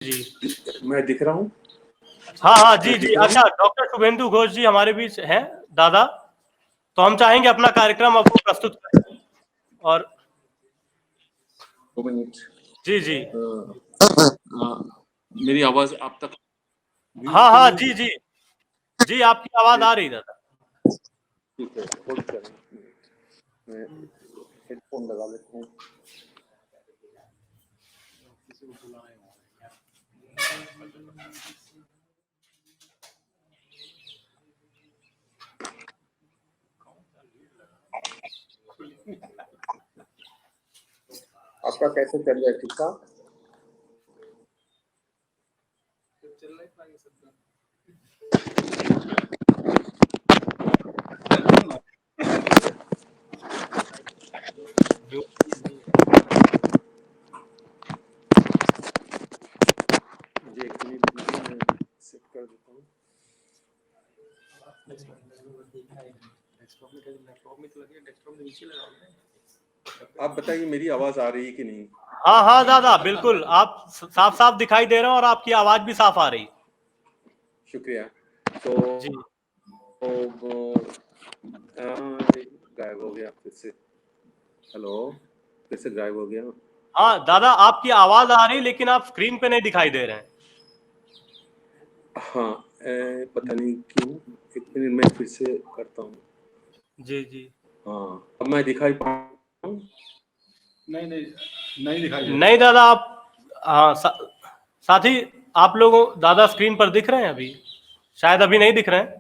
जी। मैं दिख रहा हूँ? हाँ, हाँ, जी, मैं जी। दिख रहा अच्छा, हूँ? डॉक्टर शुभेंदु घोष जी हमारे बीच हैं, दादा। तो हम चाहेंगे अपना कार्यक्रम अब वो प्रस्तुत करें और 2 मिनट। जी, जी। मेरी आवाज़ आप तक गई हाँ, कि हाँ, नहीं? जी, जी। जी, आपकी आवाज़ आ रही है दादा। ठीक है, होल्ड करें। मैं हेडफ़ोन लगा लेता हूँ। आपका कैसे चल रहा है, ठीक-ठाक? मुझे 1 मिनट दीजिए, मैं सेट कर देता हूँ। आप बताइए मेरी आवाज़ आ रही है कि नहीं? हाँ, हाँ, दादा, बिल्कुल। आप साफ-साफ दिखाई दे रहे हो और आपकी आवाज़ भी साफ आ रही। शुक्रिया। तो जी। गायब हो गया फिर से। हेलो, फिर से गायब हो गया। हाँ, दादा, आपकी आवाज़ आ रही लेकिन आप स्क्रीन पे नहीं दिखाई दे रहे हैं। हाँ, पता नहीं क्यों? 1 मिनट मैं फिर से करता हूँ। जी, जी। हाँ, अब मैं दिखाई पा रहा हूँ? नहीं दिखाई दे रहा। नहीं दादा, आप हाँ, साथी आप लोगों दादा स्क्रीन पर दिख रहे हैं अभी? शायद अभी नहीं दिख रहे हैं।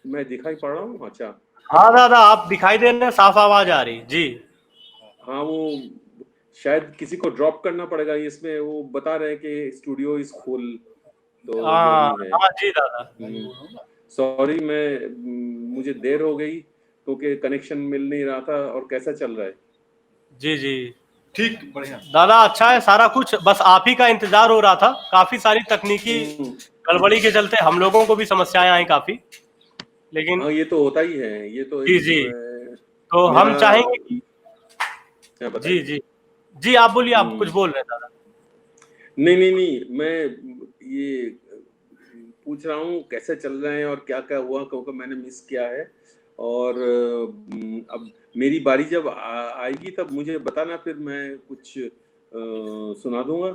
मैं दिखाई पड़ रहा हूँ? अच्छा। हाँ दादा, आप दिखाई दे रहे हैं, साफ आवाज आ रही जी। हाँ, वो शायद किसी को ड्रॉप करना पड़ेगा इसमें, वो बता रहे हैं कि स्टूडियो इज फुल, तो जो हाँ भी है। हाँ जी दादा। सॉरी, मुझे देर हो गई क्योंकि कनेक्शन मिल नहीं रहा था। और कैसा चल रहा है? जी जी ठीक, बढ़िया दादा, अच्छा है सारा कुछ। बस आप ही का इंतजार हो रहा था। काफी सारी तकनीकी गड़बड़ी के चलते हम लोगों को भी समस्याएं आई काफी, लेकिन हाँ, ये तो होता ही है। ये तो जी जी। तो मेरा हम चाहेंगे कि क्या जी बताइए? जी जी, आप बोलिए, आप कुछ बोल रहे हैं दादा। नहीं, मैं ये पूछ रहा हूँ कैसे चल रहे हैं और क्या-क्या हुआ, क्योंकि मैंने मिस किया है। और अब मेरी बारी जब आएगी तब मुझे बताना, फिर मैं कुछ सुना दूँगा।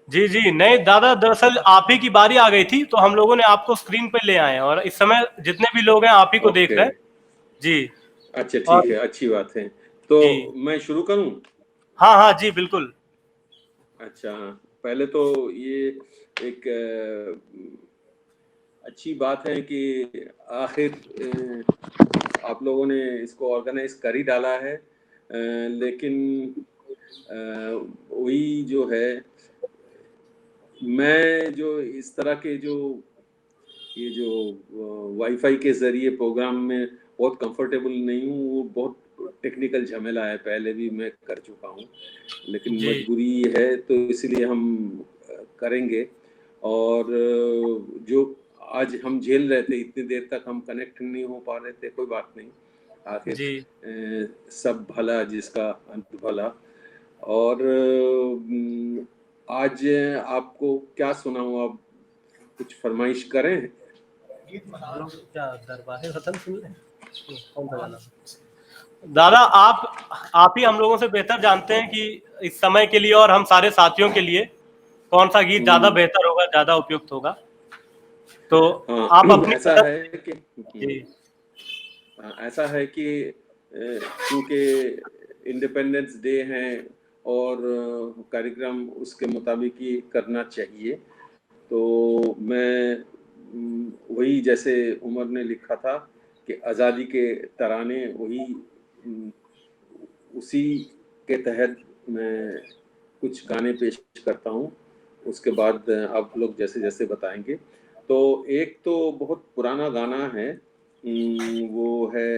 जी जी, नहीं दादा, दरअसल आप ही की बारी आ गई थी तो हम लोगों ने आपको स्क्रीन पे ले आए हैं और इस समय जितने भी लोग हैं आप ही को देख ओके। रहे हैं जी। अच्छा, और ठीक है, अच्छी बात है। तो जी मैं शुरू करूँ? हाँ हाँ जी बिल्कुल। अच्छा, पहले तो ये एक अच्छी बात है कि आखिर आप लोगों ने इसको ऑर्गेनाइज कर ही डाला है। लेकिन वही जो है, मैं जो इस तरह के ये जो वाईफाई के ज़रिए प्रोग्राम में बहुत कंफर्टेबल नहीं हूँ। वो बहुत टेक्निकल झमेला है, पहले भी मैं कर चुका हूँ। लेकिन जी मजबूरी है तो इसलिए हम करेंगे। और जो आज हम झेल रहे थे, इतनी देर तक हम कनेक्ट नहीं हो पा रहे थे, कोई बात नहीं। आखिर जी सब भला जिसका अंत भला। और आज आपको क्या सुनाऊँ? आप कुछ फरमाइश करें? हम लोग क्या दरबार वतन सुन लें? कौन सा गाना? दादा, आप ही हम लोगों से बेहतर जानते हैं कि इस समय के लिए और हम सारे साथियों के लिए कौन सा गीत ज्यादा बेहतर होगा, ज्यादा उपयुक्त होगा। तो हाँ, आप अपनी ऐसा पसंद है कि जी ऐसा है कि क्योंकि इंडिपेंडेंस डे है और कार्यक्रम उसके मुताबिक ही करना चाहिए। तो मैं वही जैसे उमर ने लिखा था कि आज़ादी के तराने, वही उसी के तहत मैं कुछ गाने पेश करता हूँ। उसके बाद आप लोग जैसे जैसे बताएंगे। तो एक तो बहुत पुराना गाना है, वो है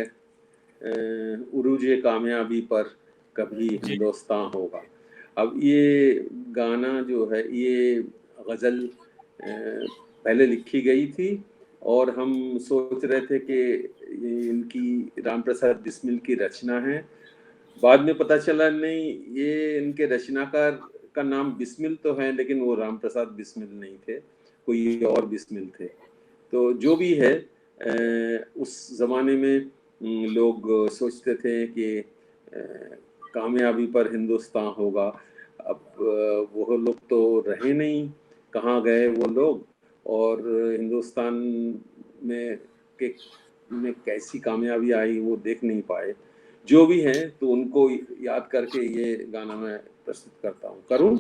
उरूज-ए कामयाबी पर कभी जी हिंदुस्तान होगा। अब ये गाना जो है, ये गज़ल पहले लिखी गई थी और हम सोच रहे थे कि ये इनकी राम प्रसाद बिस्मिल की रचना है। बाद में पता चला नहीं, ये इनके रचनाकार का नाम बिस्मिल तो है, लेकिन वो राम प्रसाद बिस्मिल नहीं थे, कोई और बिस्मिल थे। तो जो भी है, उस ज़माने में लोग सोचते थे कि कामयाबी पर हिंदुस्तान होगा। अब वो लोग तो रहे नहीं, कहाँ गए वो लोग, और हिंदुस्तान में कैसी कामयाबी आई वो देख नहीं पाए। जो भी हैं, तो उनको याद करके ये गाना मैं प्रस्तुत करता हूँ। करूँ?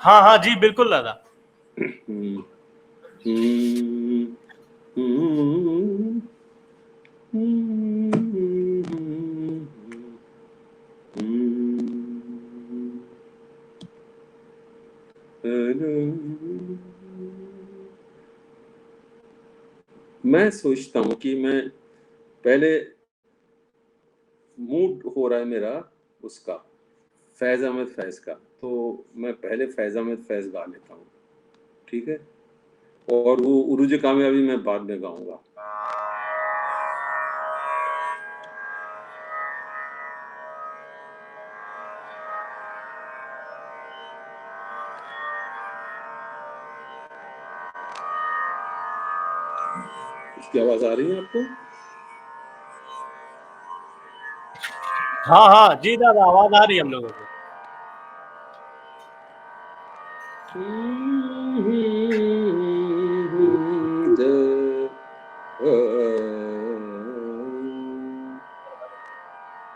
हाँ हाँ जी बिल्कुल दादा। हम्म, हम्म, हम्म, मैं सोचता हूँ कि मैं पहले, मूड हो रहा है मेरा उसका, फैज़ अहमद फैज़ का, तो मैं पहले फैज़ अहमद फैज़ गा लेता हूँ, ठीक है? और वो उरूज कामयाबी मैं बाद में गाऊंगा। इसकी आवाज आ रही है आपको? हाँ हाँ जी दादा, आवाज आ रही है हम लोगों को।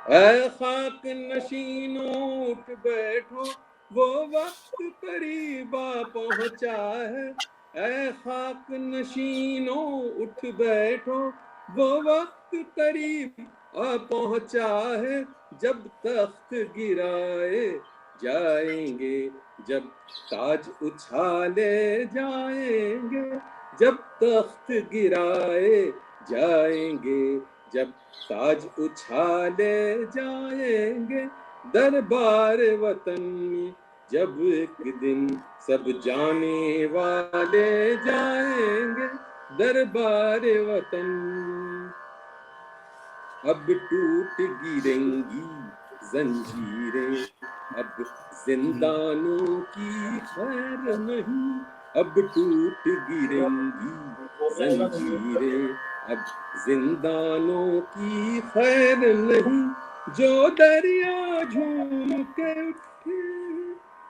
ऐ खाक नशीनों उठ बैठो, वो वक्त करीबा पहुंचा है। ऐ खाक नशीनों उठ बैठो, वो वक्त करीब आ पहुंचा है। जब तख्त गिराए जाएंगे, जब ताज उछाले जाएंगे, जब तख्त गिराए जाएंगे, जब ताज उछाले जाएंगे, दरबार वतन में जब एक दिन सब जाने वाले जाएंगे, दरबार वतन। अब टूट गिरेंगी जंजीरें, अब जिंदानों की खैर नहीं। अब टूट गिरेंगी जंजीरें, अब जिंदानों की खैर नहीं। जो दरिया झूम के उठे,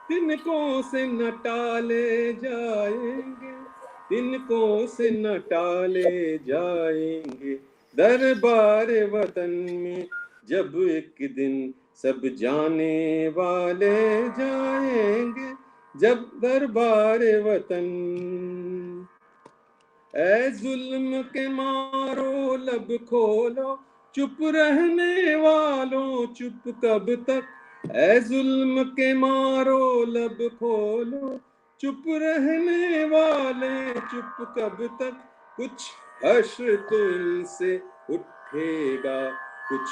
तिनकों से न टाले जाएंगे, तिनकों से न टाले जाएंगे, दरबार वतन में जब एक दिन सब जाने वाले जाएंगे, जब दरबार वतन। ऐ जुल्म के मारो लब खोलो, चुप रहने वालों चुप कब तक। ऐ जुल्म के मारो लब खोलो, चुप रहने वाले चुप कब तक। कुछ हश्र तो इनसे उठेगा, कुछ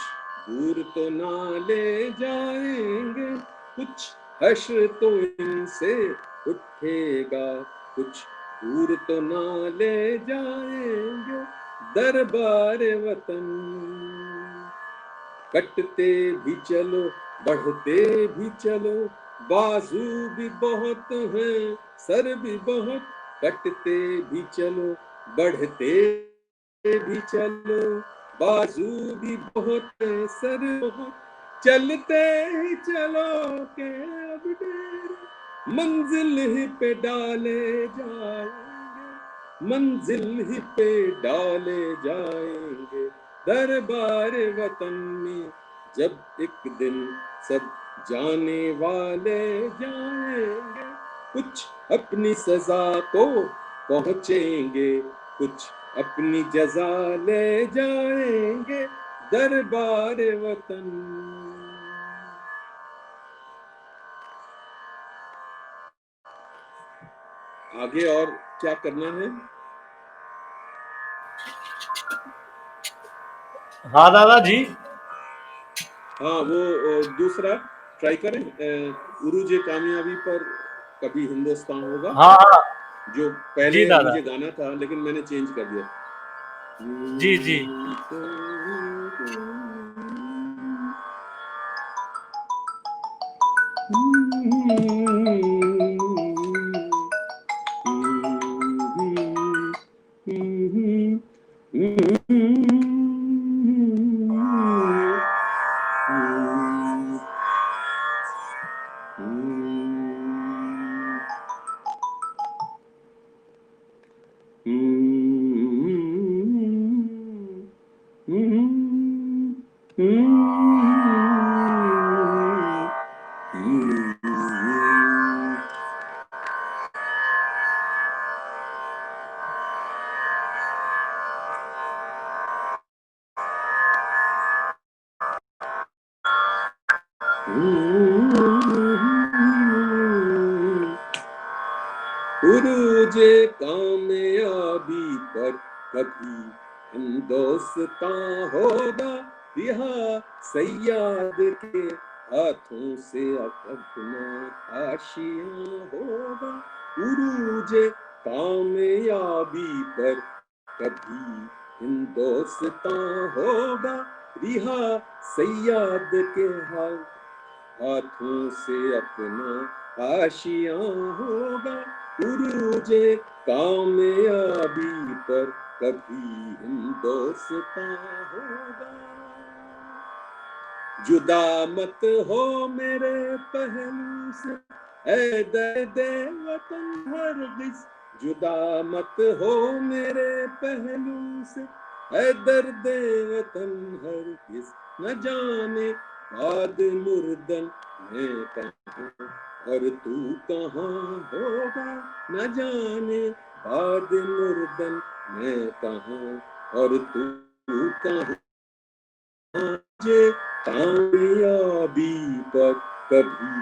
दूर तो ना ले जाएंगे। कुछ हश्र तो इनसे उठेगा, कुछ दूर तो ना ले जाएंगे, दरबार वतन। कटते भी चलो बढ़ते भी चलो, बाजू भी बहुत हैं सर भी बहुत। कटते भी चलो बढ़ते भी चलो, बाजू भी बहुत हैं सर बहुत। चलते ही चलो के अब डेरे, मंजिल ही पे डाले जाएंगे, मंजिल ही पे डाले जाएंगे, दरबार वतन में जब एक दिन सब जाने वाले जाएंगे। कुछ अपनी सजा को पहुंचेंगे, कुछ अपनी जजा ले जाएंगे दरबार वतन। आगे और क्या करना है? हाँ दादा जी। हाँ, वो दूसरा ट्राई करें, उरूजे कामयाबी पर कभी हिंदुस्तान होगा। हाँ हाँ जो जी पहले दादा। मुझे गाना था लेकिन मैंने चेंज कर दिया। जी जी। उरूजे कामयाबी पर कभी हिंदुस्तान होगा, रिहा सैयाद के हाथों से अपना आशियां होगा। उरूजे कामयाबी पर कभी हिंदुस्तान होगा, रिहा सैयाद के हाथों से अपना आशियां होगा। उरूजे कामयाबी पर कभी हिंदुस्तान होगा। जुदा मत हो मेरे पहलू से ऐ दर्द वतन हरगिज़, जुदा मत हो मेरे पहलू से ऐ दर्द वतन हरगिज़। न जाने बाद मुर्दन मैं कहाँ और तू कहाँ होगा, न जाने बाद मुर्दन मैं कहाँ और तू कहाँ। मुझे कामयाबी पर कभी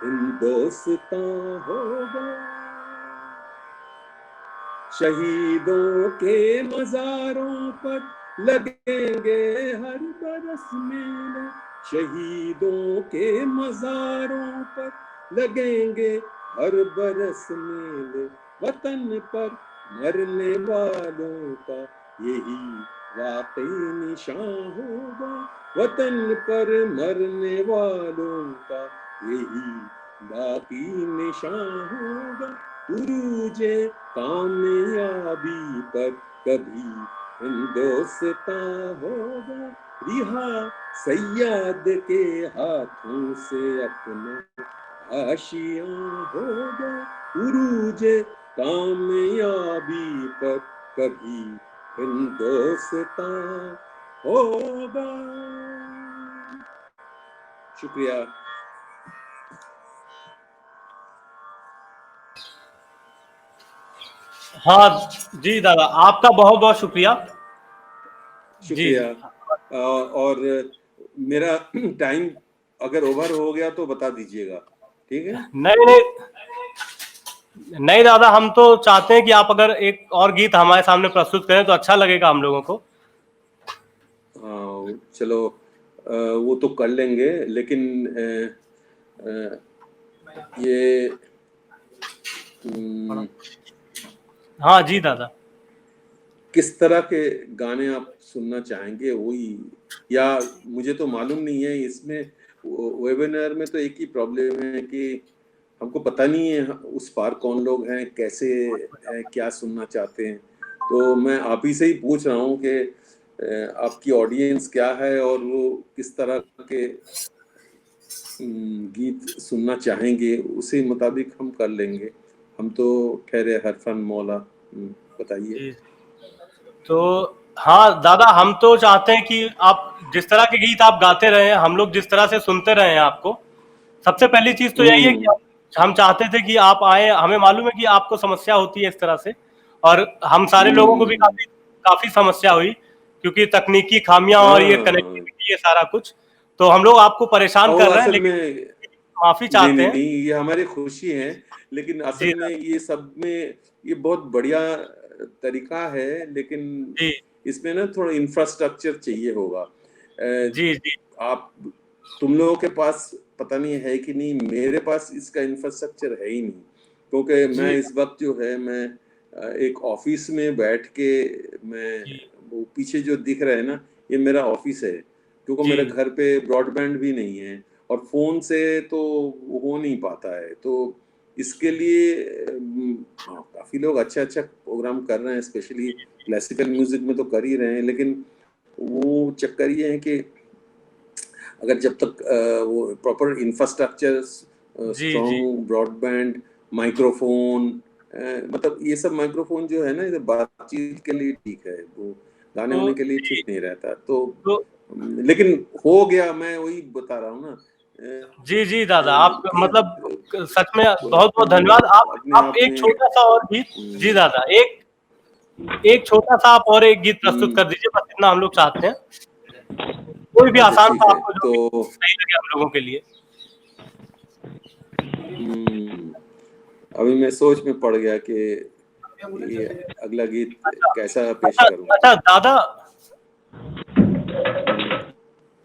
हिंदुस्तान होगा। शहीदों के मज़ारों पर लगेंगे हर बरस मेले, शहीदों के मज़ारों पर लगेंगे हर बरस मेले। वतन पर मरने वालों का यही वाकई निशान होगा, वतन पर मरने वालों का यही बाकी निशान होगा। उरूजे कामयाबी पर कभी हिंदुस्तान होगा, रिहा सैयाद के हाथों से अपना आशियां होगा। उरूजे कामयाबी पर कभी हिंदुस्तान होगा। शुक्रिया। हाँ जी दादा, आपका बहुत बहुत शुक्रिया। जी शुक्रिया। और मेरा टाइम अगर ओवर हो गया तो बता दीजिएगा, ठीक है? नहीं नहीं नहीं दादा, हम तो चाहते हैं कि आप अगर एक और गीत हमारे सामने प्रस्तुत करें तो अच्छा लगेगा हम लोगों को। हाँ चलो, वो तो कर लेंगे, लेकिन ये हाँ जी दादा। किस तरह के गाने आप सुनना चाहेंगे वही, या मुझे तो मालूम नहीं है। इसमें वेबिनार में तो एक ही प्रॉब्लम है कि हमको पता नहीं है उस पार कौन लोग हैं, कैसे क्या सुनना चाहते हैं। तो मैं आप ही से ही पूछ रहा हूँ कि आपकी ऑडियंस क्या है और वो किस तरह के गीत सुनना चाहेंगे, उसी मुताबिक हम कर लेंगे। हम तो ठहरे हर फन मौला। बताइए। तो हाँ दादा, हम तो चाहते हैं कि आप जिस तरह के गीत आप गाते रहे हैं, हम लोग जिस तरह से सुनते रहे हैं आपको। सबसे पहली चीज तो यही है कि हम चाहते थे कि आप आए। हमें मालूम है कि आपको समस्या होती है इस तरह से, और हम सारे लोगों को भी काफी काफी समस्या हुई, क्योंकि तकनीकी खामियां और ये हाँ कनेक्टिविटी, ये सारा कुछ। तो हम लोग आपको परेशान और कर रहे हैं, असल लेकिन में माफी नहीं चाहते नहीं हैं। नहीं, ये हमारी खुशी है, लेकिन जी असल में ये सब में ये बहुत बढ़िया तरीका है, लेकिन जी इसमें ना थोड़ा इंफ्रास्ट्रक्चर चाहिए होगा। जी जी आप तुम लोगों के पास पता नहीं है कि नहीं, मेरे पास इसका इंफ्रास्ट्रक्चर है ही नहीं, क्योंकि मैं जी इस वक्त जो है मैं एक ऑफिस में बैठ के मैं जी वो पीछे जो दिख रहा है ना, ये मेरा ऑफिस है, क्योंकि जी मेरे घर पे ब्रॉडबैंड भी नहीं है और फोन से तो हो नहीं पाता है। तो इसके लिए काफी लोग अच्छा अच्छा प्रोग्राम कर रहे हैं, स्पेशली क्लासिकल म्यूजिक में तो कर ही रहे हैं, लेकिन वो चक्कर ये है कि अगर जब तक वो प्रॉपर इंफ्रास्ट्रक्चर, जी जी स्ट्रॉन्ग ब्रॉडबैंड, माइक्रोफोन, मतलब ये सब माइक्रोफोन जो है ना, ये बातचीत के लिए ठीक है, वो गाने तो वाने के लिए जी, ठीक नहीं रहता। तो तो लेकिन हो गया, मैं वही बता रहा हूँ ना, जी जी दादा, आप कि मतलब सच में बहुत बहुत तुम धन्यवाद। अपने आप आप एक में छोटा सा और गीत, जी दादा, एक एक छोटा सा आप और एक गीत प्रस्तुत कर दीजिए, बस इतना हम लोग चाहते हैं। कोई भी अच्छा आसान ठीक सा है। आपको, जो तो भी सही लगे हम लोगों के लिए। अभी मैं सोच में पड़ गया कि ये अगला गीत अच्छा कैसा पेश अच्छा करूं। अच्छा दादा,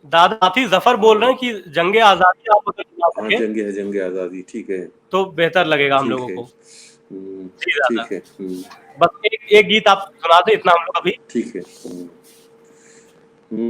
दादा साथी जफर बोल रहे हैं कि जंगे आजादी आप अगर सुना हाँ, सके जंग आज़ादी, ठीक है, तो बेहतर लगेगा हम ठीक लोगों है। को। जी दादा, ठीक है। बस एक एक गीत आप सुना दे, इतना हम लोग अभी। ठीक है। हुँ,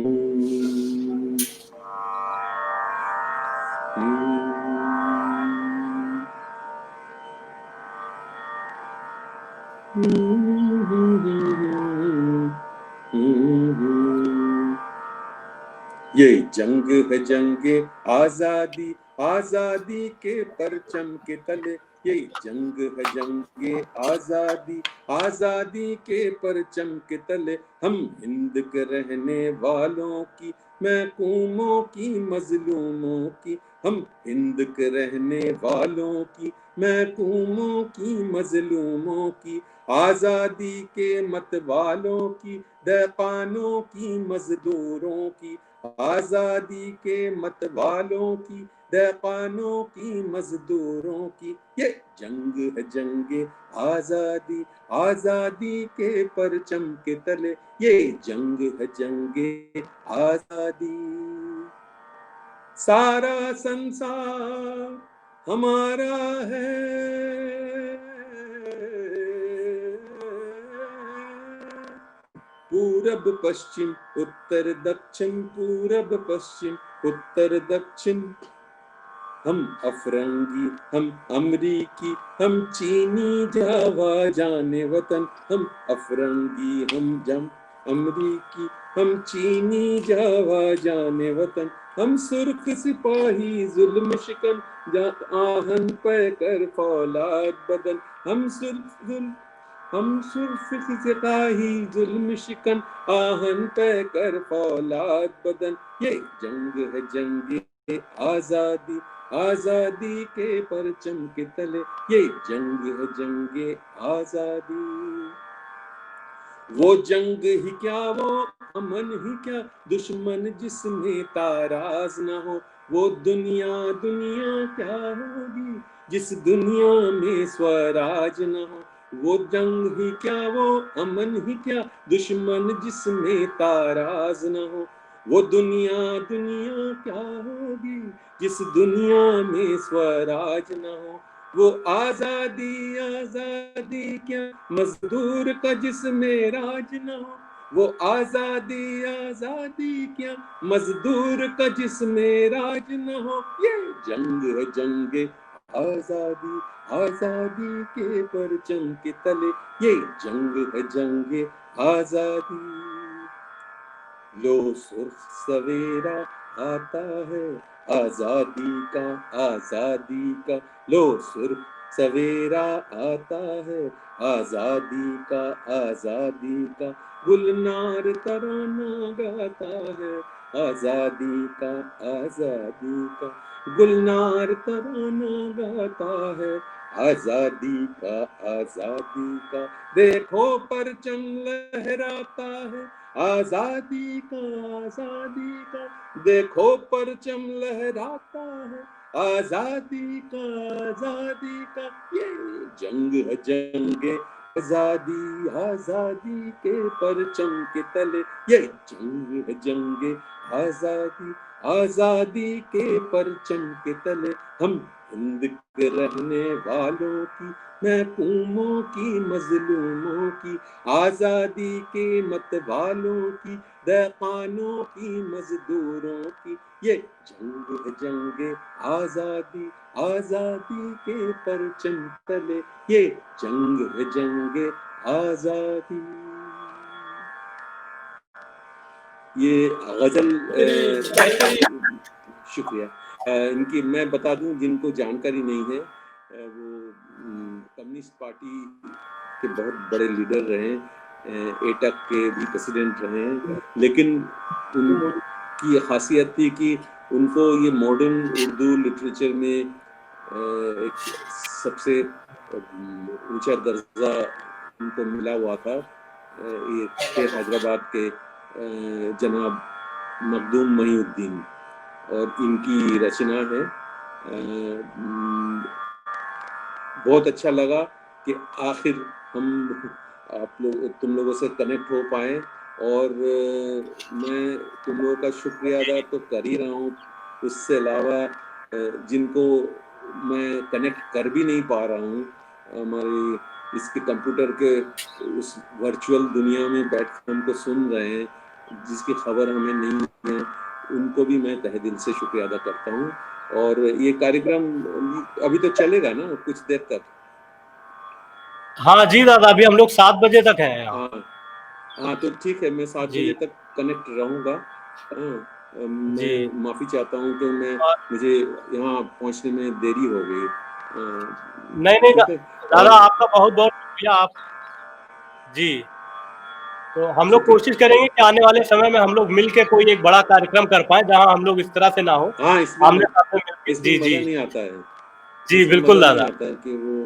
ये जंग है जंगे आजादी, आजादी के परचम के तले, ये जंग है जंगे आजादी, आजादी के परचम के तले, हम हिंद के रहने वालों की, महकूमों की मजलूमों की, हम हिंद के रहने वालों की, महकूमों की मजलूमों की, आजादी के मत वालों की, दहकानों की मजदूरों की, आजादी के मत वालों की, दहकानों की मजदूरों की, ये जंग है जंगे आजादी, आजादी के परचम के तले, ये जंग है जंगे आजादी। सारा संसार हमारा है, पूरब पश्चिम उत्तर दक्षिण, पूरब पश्चिम उत्तर दक्षिण, हम अफरंगी हम अमरीकी हम चीनी जावा जाने वतन, हम अफरंगी हम अमरीकी हम चीनी जावा जाने वतन, हम सुर्ख सिपाही जुल्म शिकन, आहन पे कर फौलाद बदन, हम सुर्ख सिपाही जुल्म शिकन, आहन पे कर फौलाद बदन, ये जंग है जंगे आजादी, आजादी के परचम के तले, ये जंग है जंगे आजादी। वो जंग ही क्या वो अमन ही क्या, दुश्मन जिसमें ताराज न हो, वो दुनिया दुनिया क्या होगी जिस दुनिया में स्वराज न हो, वो जंग ही क्या वो अमन ही क्या, दुश्मन जिसमें ताराज न हो, वो दुनिया दुनिया क्या होगी जिस दुनिया में स्वराज न हो, वो आजादी आजादी क्या मजदूर का जिसमें राज न हो, वो आजादी आजादी क्या मजदूर का जिसमें राज न हो, ये जंग है जंगे आजादी, आजादी के परचम के तले, ये जंग है जंगे आजादी। लो सुर्ख सवेरा आता है आजादी का, लो सुर्ख सवेरा आता है आजादी का, गुलनार तराना गाता है आजादी का, गुलनार तराना गाता है आजादी का देखो परचम लहराता है, आजादी का देखो परचम लहराता है, आजादी का ये जंग है जंगे आजादी के परचम के तले, ये जंग है जंगे आजादी के परचम के तले, हम हिंद के रहने वालों की, महकूमों की मजलूमों की, आजादी के मत वालों की, दहकानों की मजदूरों की, ये जंग है जंगे आजादी के परचम तले, ये जंग है जंगे आजादी। ये गजल शुक्रिया। इनकी मैं बता दूं जिनको जानकारी नहीं है, वो कम्युनिस्ट पार्टी के बहुत बड़े लीडर रहे, एटक के भी प्रेसिडेंट रहे, लेकिन उनकी खासियत थी कि उनको ये मॉडर्न उर्दू लिटरेचर में एक सबसे ऊंचा दर्जा उनको मिला हुआ था। ये थे हैदराबाद के जनाब मखदूम महीउद्दीन, और इनकी रचना है। बहुत अच्छा लगा कि आखिर तुम लोगों से कनेक्ट हो पाए, और मैं तुम लोगों का शुक्रिया अदा तो कर ही रहा हूँ, उससे अलावा जिनको मैं कनेक्ट कर भी नहीं पा रहा हूँ, हमारे इसके कंप्यूटर के उस वर्चुअल दुनिया में बैठ कर हमको सुन रहे हैं, जिसकी खबर हमें नहीं है, उनको भी मैं तहे दिल से शुक्रिया अदा करता हूँ। और ये कार्यक्रम अभी तो चलेगा ना कुछ देर तक? हाँ जी दादा, अभी हम लोग 7 बजे तक हैं यहाँ। हाँ तो ठीक है, मैं 7 बजे तक कनेक्ट रहूँगा। मैं माफी चाहता हूँ कि मुझे यहाँ पहुँचने में देरी हो गई। नहीं दादा, आपका बहुत बहुत शुक्रिया। आप जी, तो हम लोग कोशिश करेंगे कि आने वाले समय में हम लोग मिल के कोई एक बड़ा कार्यक्रम कर पाए, जहाँ हम लोग इस तरह से ना हो। हाँ, इसमें मजा नहीं आता है। जी बिल्कुल दादा। कि वो